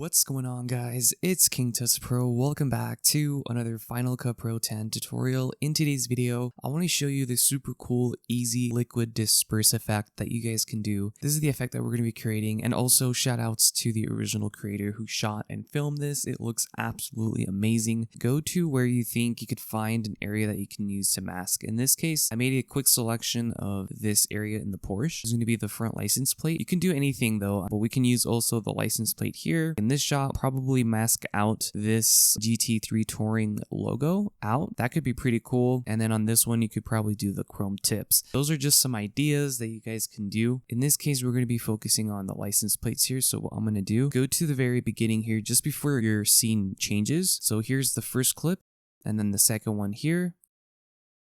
What's going on, guys? It's King Tuts Pro. Welcome back to another Final Cut Pro 10 tutorial. In today's video, I want to show you this super cool, easy liquid disperse effect that you guys can do. This is the effect that we're going to be creating, and also shout outs to the original creator who shot and filmed this. It looks absolutely amazing. Go to where you think you could find an area that you can use to mask. In this case, I made a quick selection of this area in the Porsche. It's going to be the front license plate. You can do anything though, but we can use also the license plate here. In this shot, probably mask out this GT3 Touring logo out. That could be pretty cool. And then on this one, you could probably do the chrome tips. Those are just some ideas that you guys can do. In this case, we're going to be focusing on the license plates here. So what I'm going to do, go to the very beginning here, just before your scene changes. So here's the first clip, and then the second one here.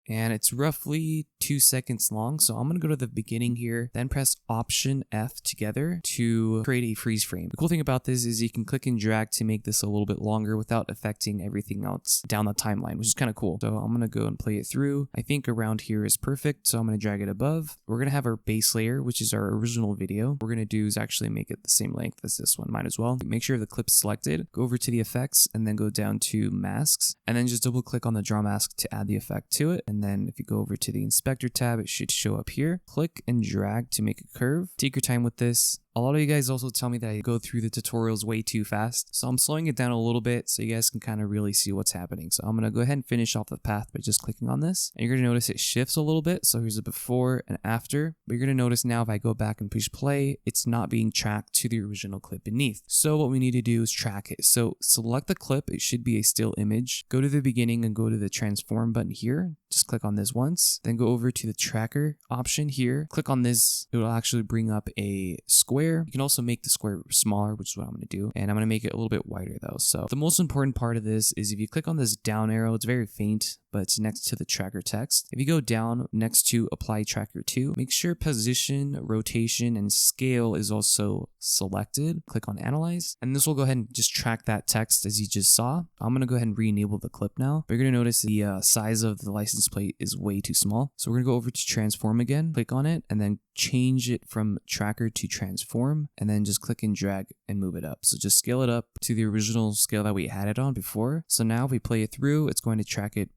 And it's roughly 2 seconds long. So I'm going to go to the beginning here, then press Option F together to create a freeze frame. The cool thing about this is you can click and drag to make this a little bit longer without affecting everything else down the timeline, which is kind of cool. So I'm going to go and play it through. I think around here is perfect. So I'm going to drag it above. We're going to have our base layer, which is our original video. What we're going to do is actually make it the same length as this one. Might as well. Make sure the clip's selected. Go over to the effects and then go down to masks. And then just double click on the draw mask to add the effect to it. And then if you go over to the inspector tab, it should show up here. Click and drag to make a curve. Take your time with this. A lot of you guys also tell me that I go through the tutorials way too fast, so I'm slowing it down a little bit so you guys can kind of really see what's happening. So I'm going to go ahead and finish off the path by just clicking on this. And you're going to notice it shifts a little bit. So here's a before and after. But you're going to notice now if I go back and push play, it's not being tracked to the original clip beneath. So what we need to do is track it. So select the clip. It should be a still image. Go to the beginning and go to the transform button here. Just click on this once. Then go over to the tracker option here. Click on this. It will actually bring up a square. You can also make the square smaller, which is what I'm going to do. And I'm going to make it a little bit wider though. So the most important part of this is if you click on this down arrow, it's very faint, but it's next to the tracker text. If you go down next to apply tracker 2, make sure position, rotation, and scale is also selected. Click on analyze, and this will go ahead and just track that text as you just saw. I'm going to go ahead and re-enable the clip now. But you're going to notice the size of the license plate is way too small. So we're going to go over to transform again, click on it, and then change it from tracker to transform, and then just click and drag and move it up. So just scale it up to the original scale that we had it on before. So now if we play it through, it's going to track it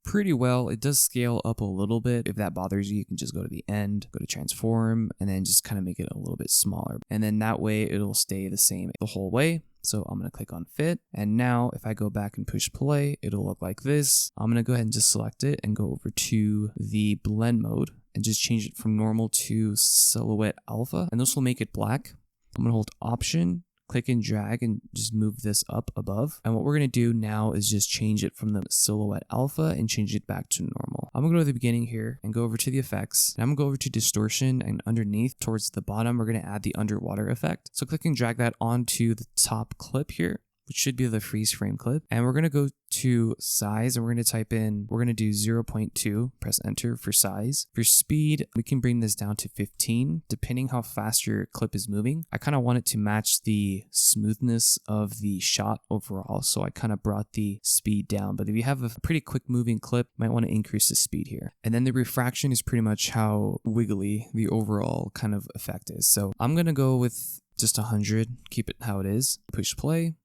pretty well. It does scale up a little bit. If that bothers you, you can just go to the end, go to transform, and then just kind of make it a little bit smaller. And then that way it'll stay the same the whole way. So I'm going to click on fit. And now if I go back and push play, it'll look like this. I'm going to go ahead and just select it and go over to the blend mode and just change it from normal to silhouette alpha. And this will make it black. I'm going to hold option, click and drag, and just move this up above. And what we're going to do now is just change it from the silhouette alpha and change it back to normal. I'm going to go to the beginning here and go over to the effects. And I'm going to go over to distortion, and underneath towards the bottom, we're going to add the underwater effect. So click and drag that onto the top clip here, which should be the freeze frame clip. And we're going to go to size, and we're going to type in, we're going to do 0.2, press enter for size. For speed, we can bring this down to 15, depending how fast your clip is moving. I kind of want it to match the smoothness of the shot overall, so I kind of brought the speed down. But if you have a pretty quick moving clip, you might want to increase the speed here. And then the refraction is pretty much how wiggly the overall kind of effect is. So I'm going to go with just 100, keep it how it is, push play.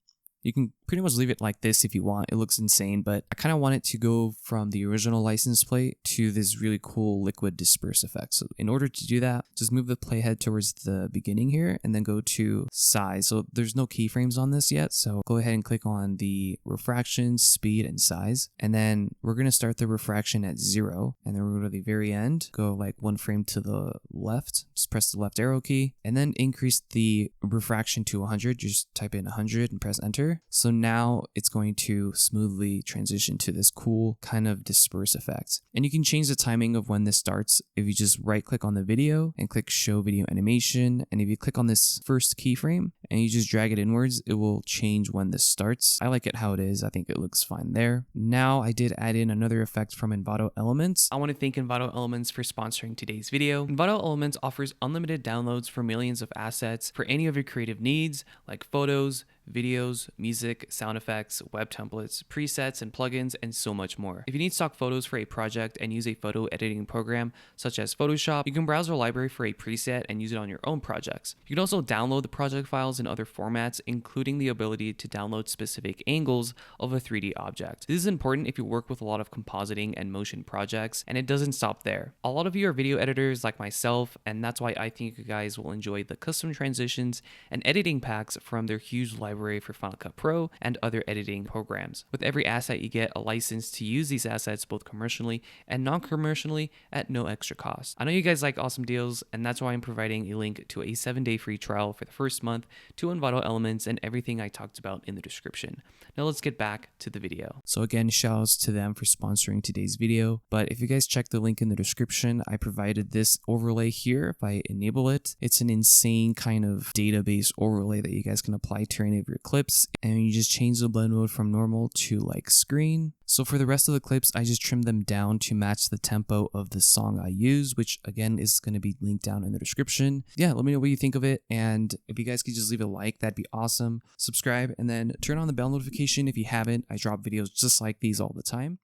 You can pretty much leave it like this if you want. It looks insane, but I kind of want it to go from the original license plate to this really cool liquid disperse effect. So in order to do that, just move the playhead towards the beginning here and then go to size. So there's no keyframes on this yet. So go ahead and click on the refraction, speed, and size. And then we're going to start the refraction at 0. And then we're going to go to the very end, go like 1 frame to the left, just press the left arrow key, and then increase the refraction to 100. Just type in 100 and press enter. So now it's going to smoothly transition to this cool kind of disperse effect. And you can change the timing of when this starts if you just right click on the video and click show video animation. And if you click on this first keyframe and you just drag it inwards, it will change when this starts. I like it how it is. I think it looks fine there. Now I did add in another effect from Envato Elements. I want to thank Envato Elements for sponsoring today's video. Envato Elements offers unlimited downloads for millions of assets for any of your creative needs like photos, videos, music, sound effects, web templates, presets, and plugins, and so much more. If you need stock photos for a project and use a photo editing program such as Photoshop, you can browse our library for a preset and use it on your own projects. You can also download the project files files in other formats, including the ability to download specific angles of a 3D object. This is important if you work with a lot of compositing and motion projects, and it doesn't stop there. A lot of you are video editors like myself, and that's why I think you guys will enjoy the custom transitions and editing packs from their huge library for Final Cut Pro and other editing programs. With every asset, you get a license to use these assets both commercially and non-commercially at no extra cost. I know you guys like awesome deals, and that's why I'm providing a link to a 7-day free trial for the first month to Envato elements and everything I talked about in the description. Now let's get back to the video. So again, shoutouts to them for sponsoring today's video. But if you guys check the link in the description, I provided this overlay here. If I enable it, it's an insane kind of database overlay that you guys can apply to any of your clips, and you just change the blend mode from normal to like screen. So for the rest of the clips, I just trimmed them down to match the tempo of the song I use, which again is going to be linked down in the description. Yeah, let me know what you think of it, and if you guys could just leave a like, that'd be awesome. Subscribe, and then turn on the bell notification if you haven't. I drop videos just like these all the time.